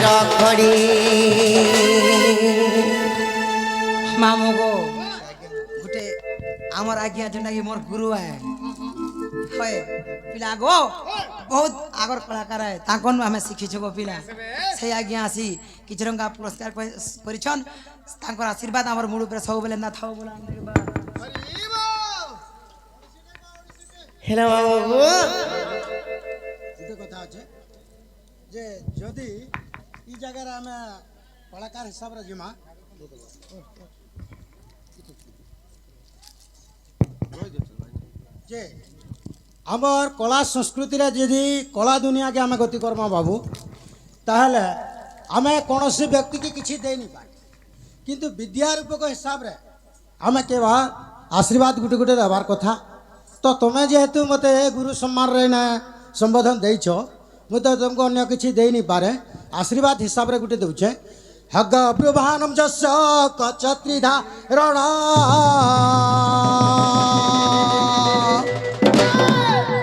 ରଖଡ଼ି ମାମୁ ଗୋ ଗୋଟେ ଆମର ଆଜ୍ଞା ଯେନ୍ଟା କି ମୋର ଗୁରୁ ଆଏ ହଏ ପିଲା ଗୋ ବହୁତ আগর কলাকার আଏ ତାଙ୍କନୁ ଆମେ ଶିଖିଛୁ ଗୋ ପିଲା সেই ଆଜ୍ଞା ଆସି କିଛି ଟଙ୍କା ପୁରସ୍କାର କରିଛନ୍ ତାଙ୍କର ଆଶୀର୍ବାଦ ଆମର ମୁଣ୍ଡ ଉପରେ ସବୁବେଳେ ନା ଥାଉ ବୋଲା ହେଲୋ ବାବୁ ଗୋଟେ କଥା ଅଛି ଯେ ଯଦି ଇ ଜାଗାରେ ଆମେ କଳାକାର ହିସାବରେ ଯିମା ଯେ আমার কলা সংস্কৃতিরে যদি কলা দুনিয়াকে আমি গতি করমা বাবু তাহলে আমি কোনসি ব্যক্তিকে কিছু দেইনি পাই কিন্তু বিদ্যারূপক হিসাবে আমি কেবা আশীর্বাদ গুটে গুটে দেবার কথা তো তুমি যেহেতু মতো গুরু সম্মানরে না সম্বোধন দেইছ মু তো তোমাকে অন্য কিছু দেইনি পারে আশীর্বাদ হিসাবে গুটে দেউছে হগ প্রভানম যস্য কচত্রিধা রণ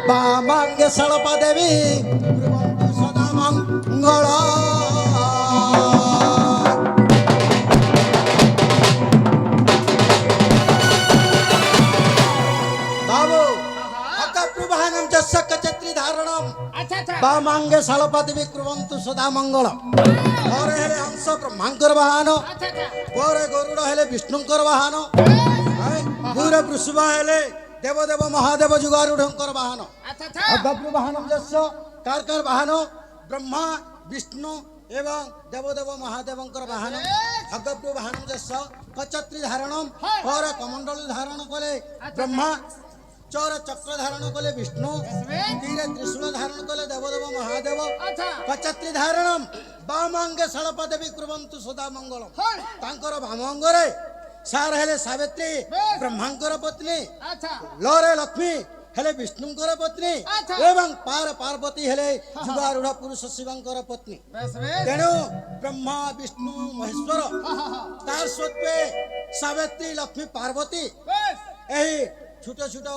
বামাঙ্গে সলপা দেবী সদা মঙ্গল বাবু অকপ্রভানম যস্য কচত্রি ধারণম বামাঙ্গে সলপা দেবী কুর্বন্তু সদা মঙ্গল পরে হেলে হংস ব্রহ্মাঙ্কর বাহন পরে গরুড় হেলে বিষ্ণুঙ্কর বাহন পুরে বৃষভ হেলে দেবদেব মহাদেব যুগারূঢ়ঙ্কর বাহন অগপ্রু বাহনম যস্য কার বাহন ব্রহ্মা বিষ্ণু এবং দেবদেব মহাদেবঙ্কর বাহন অগপ্রু বাহনম যস্য কচত্রি ধারণম পর কমণ্ডলু ধারণ কলে ব্রহ্মা চৌর চক্র ধারণ কলে বিষ্ণু তীরে ত্রিশূল ধারণ কলে দেবদেব মহাদেব কচত্রি ধারণম বামাঙ্গে সলপা দেবী কুর্বন্তু সদা মঙ্গল তাঙ্কর বামাঙ্গরে সার হেলে সাবিত্রী ব্রহ্মাঙ্কর পত্নী লরে লক্ষ্মী হেলে বিষ্ণুঙ্কর পত্নী এবং পার্বতী হেলে যুগারূঢ় পুরুষ শিবঙ্কর পত্নী তেণু ব্রহ্মা বিষ্ণু মহেশ্বর তার সত্ত্বে সাবিত্রী লক্ষ্মী পার্বতী এই ছোট ছোট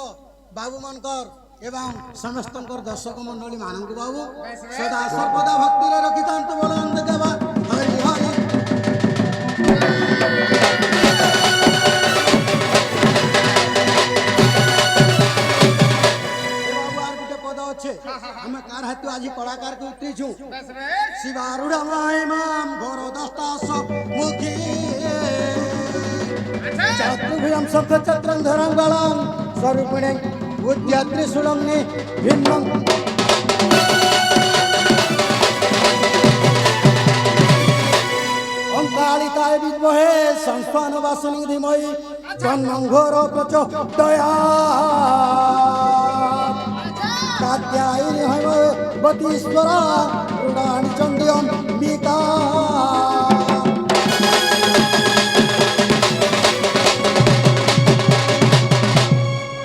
বাবু মানকর এবং সমস্তঙ্কর দর্শক মন্ডলী মানঙ্কু বাবু সদা সর্বদা ভক্তিরে রখিতান্ত বলন্ত দেবা হরি হরি আমি কার হাতে আজি কলাকার কে উঠেছু শিবারুঢ় মাম ঘোর দস্তাস মুখী চতুর্ভুজম শঙ্খ চক্রং ধরং গলং স্বরূপিণে উদ্যাত্রি সুলগ্নে ভিন্নং অঙ্কালিকায় বিদ্মহে সংস্থান বাসনি ধীমহি জন্মং ঘোর প্রচোদয়া কাত্যায়িনী হবতীশ্বরা রুণানি চণ্ডী অম্বিকা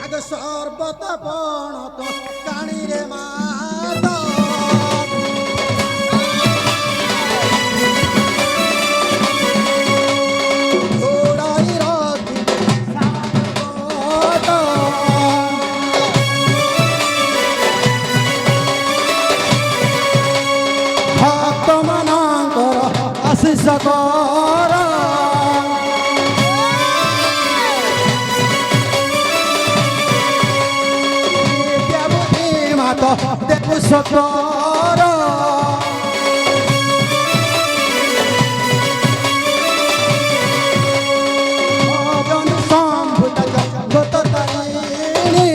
আগ সর্বতপণত কাণী রে মাতা সকর মাত দেবু সকর সম্ভূত জগত তারিণী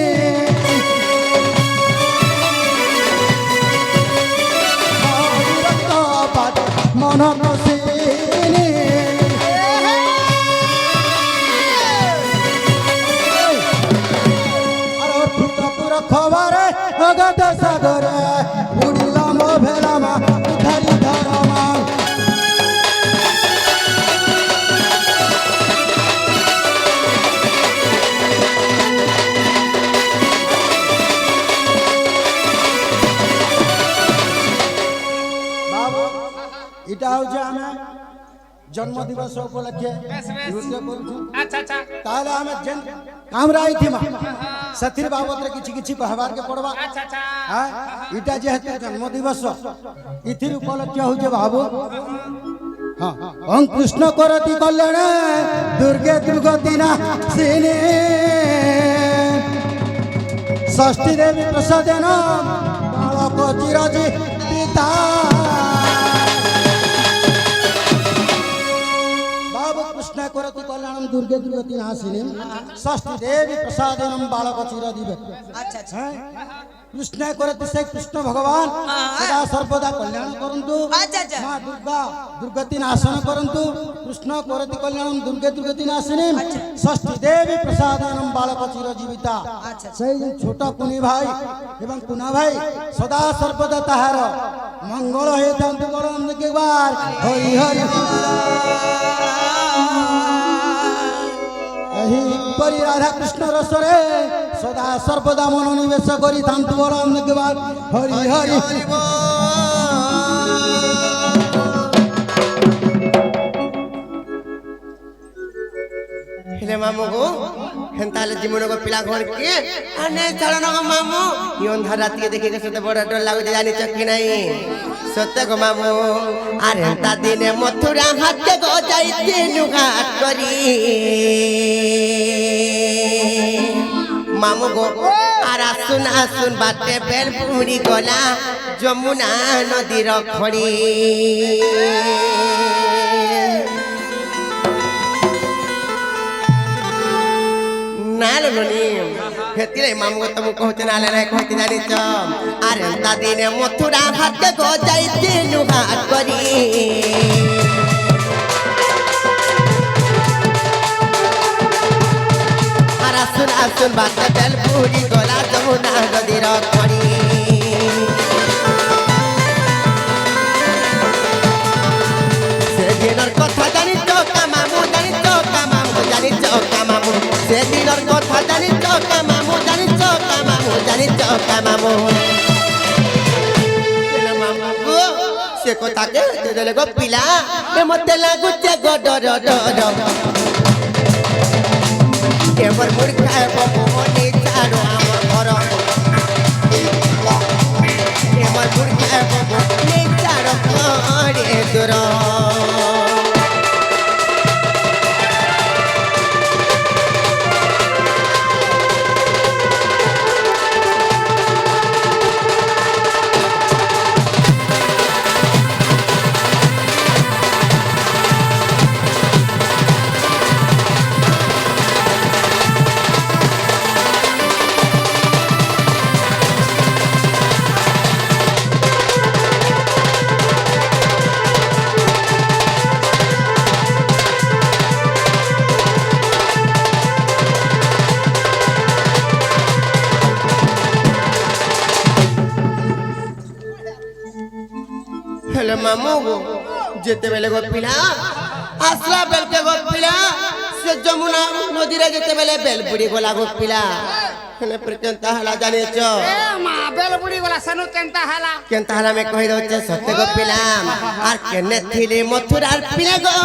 মন খবরে অগত সাগরে উড়িলাম ভেলামা ধরি ধরমা বাবু এটা হচ্ছে আমি जन्म दिवस उपलक्षे बेस बेस नृत्य करूछु अच्छा अच्छा ताले हमें जेन कामरा आइथिमा सतिर बाबत रे किछि किछि कहबार के पड़बा अच्छा अच्छा हां इटा जेहेतु जन्म दिवस इथिर उपलक्ष्य होजे बाबू हां ओम कृष्ण करति कल्याण दुर्गे दुर्गति ना सिने षष्ठी देवी प्रसादेन बालक चिरजी पिता बाबू कृष्ण करति कल्याणम दुर्गे दुर्गति नाशिनी षष्ठी देवी प्रसादेन बालक चिरजीवे अच्छा अच्छा कृष्ण करति से कृष्ण भगवान सदा सर्वदा कल्याण करंतु अच्छा अच्छा मां दुर्गा दुर्गति नाशन करंतु कृष्ण करति कल्याणम दुर्गे दुर्गति नाशिनी षष्ठी देवी प्रसादानम बालक चिरजीविता अच्छा সেই যে ছোট কুনি ভাই এবং কুনা ভাই সদা সর্বদা তাহার মঙ্গল হয়ে থাকতে বলন একবার হরি হরি ଏହି ପରି ରାଧା କୃଷ୍ଣ ରସରେ ସଦା ସର୍ବଦା ମନୋନିବେଶ କରିଥାନ୍ତୁ ବଳନ କେବାର ହରି ହରି हेले मामू को हेंताले जीवन को पिला घर के अने चलन को मामू ये अंधार रात के देखे के सते बड़ा डर लागो जानी चक्की नहीं सत्य को मामू अरे हेंता दिने मथुरा हाथ के गो जाईते नुघाट करी मामू को आरा सुन बाटे बेल पूरी गला जमुना नदी रखड़ी नाल ननी हेतिले मामू को तुम कहते नाले रे कहते जानी छ अरे ता दिने मथुरा हाथ के गो जाईते नुघाट करी आरा सुन बाटे बेल पूरी गला जमुना नदी रखड़ी से दिनर कथा जानी तो कामामू जानी तो कामामू जानी तो कामामू से दिनर कथा जानी तो कामामू जानी तो कामामू जानी तो कामामू तेला मामू से कथा के देले गो पिला ए मते लागुचे गो डर डर केवर मुर्खा बबोनी चारो हमर घर केवर मुर्खा बबोनी चारो करे दूर हेलो मामू गो जेते बेले गो पिला आसला बेल के गो पिला से जमुना नदी रे जेते बेले बेल बुड़ी गोला गो पिला हने पर केंता हला जाने छ ए मा बेल बुड़ी वाला सनु केंता हला में कहि दो सत्य गो पिला आर केने थिले मथुरार पिला गो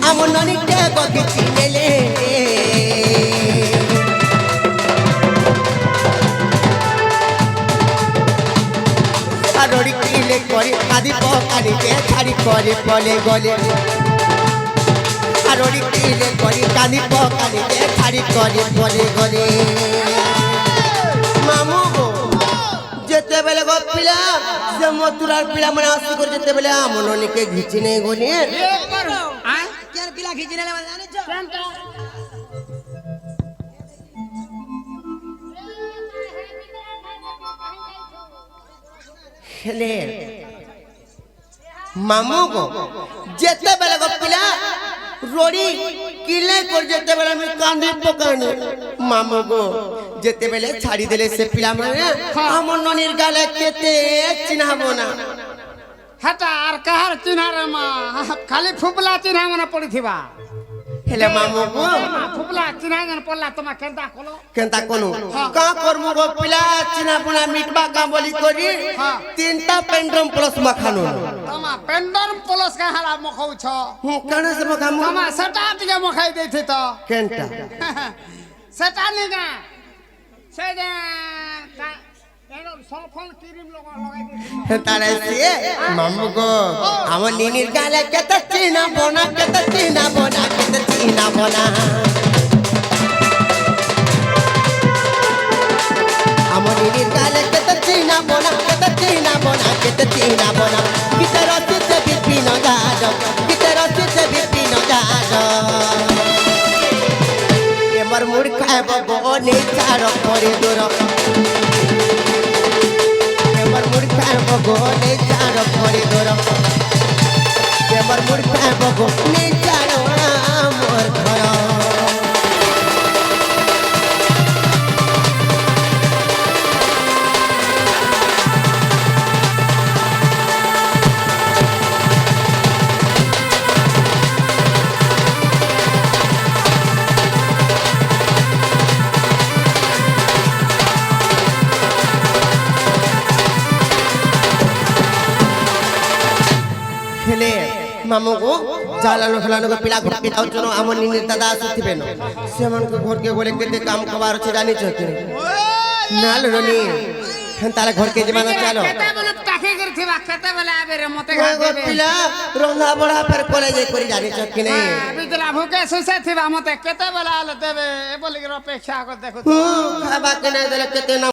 आम ननी के गो किछि नेले रोड़ी किले करी आदि पकानी के छाड़ी करे पले गले रोड़ी किले करी कानी पकानी के छाड़ी करे पले गले मामू गो जेते बेले गो पिला से मथुरार पिला मने आसी कर जेते बेले आमननी के घिची नहीं गले केर पिला खिचने ले जाने छ हेले मामू को जेते बेले गो पिला रोड़ी किले कर जेते बेले में कांदी पकानी मामू को जेते बेले छाड़ी देले से पिला माने हमर ननिर गाले केते चिन्हाबो ना हटा आर कहर चिन्हा रे मा खाली फुपला चिन्हा मने पड़ी थिबा ହେଲେ ମାମୁ ଗୋ ଫୁପଲା ଚିନା ଜନ ପଡଲା ତମା କେନ୍ତା କଲ କେନ୍ତା କନୁ କା କରମୁ ଗୋ ପିଲା ଚିନା ପୁଣା ମିଟବା କା ବୋଲି କରି ତିନଟା ପେଣ୍ଡ୍ରମ ପ୍ଲସ୍ ମଖାନୁ ତମା ପେଣ୍ଡର ପଲସ କା ହାଲା ମଖଉଛ କାଣା ସେ ମଖାମୁ ତମା ସେଟା ଟିକେ ମଖାଇ ଦେଇଥି ତ କେନ୍ତା ସେଟା নিগা সে যে সফল ক্রিম লগাই দিছি তারে সে মামু গো আমার নিনির গালে কেতে চিনা বনা কেতে চিনা বনা কেতে চিনা বনা আমার নিনির গালে কেতে চিনা বনা কেতে চিনা বনা কেতে চিনা বনা কিতে রসিতে বিপিন গাজ কিতে রসিতে বিপিন গাজ এমর মুড় খাইব বনে চার করে দূর এমর মুড় খাইব বনে চার করে দূর এমর মুড় খাইব বনে চার মোর ঘর খেলে মামু গো জালানো খেলানো পিলা ঘরকে যাওছন আমার নিনির দাদা আসুথিবে না সেমানকে ঘরকে বলে কেতে কাম কবার আছে জানিছ কি নাল রনি তাহলে ঘরকে জীবন চালো কেতে বলে টাকে করথিবা কেতে বলে আবে রে মতে গো দেবে পিলা রন্ধা বড়া ফের কলেজে করি জানিছ কি নাই বিদলা ভুকে সুসে থিবা মতে কেতে বলে আলে দেবে এ বলি অপেক্ষা কর দেখো খাবা কে নাই দেলে কেতে না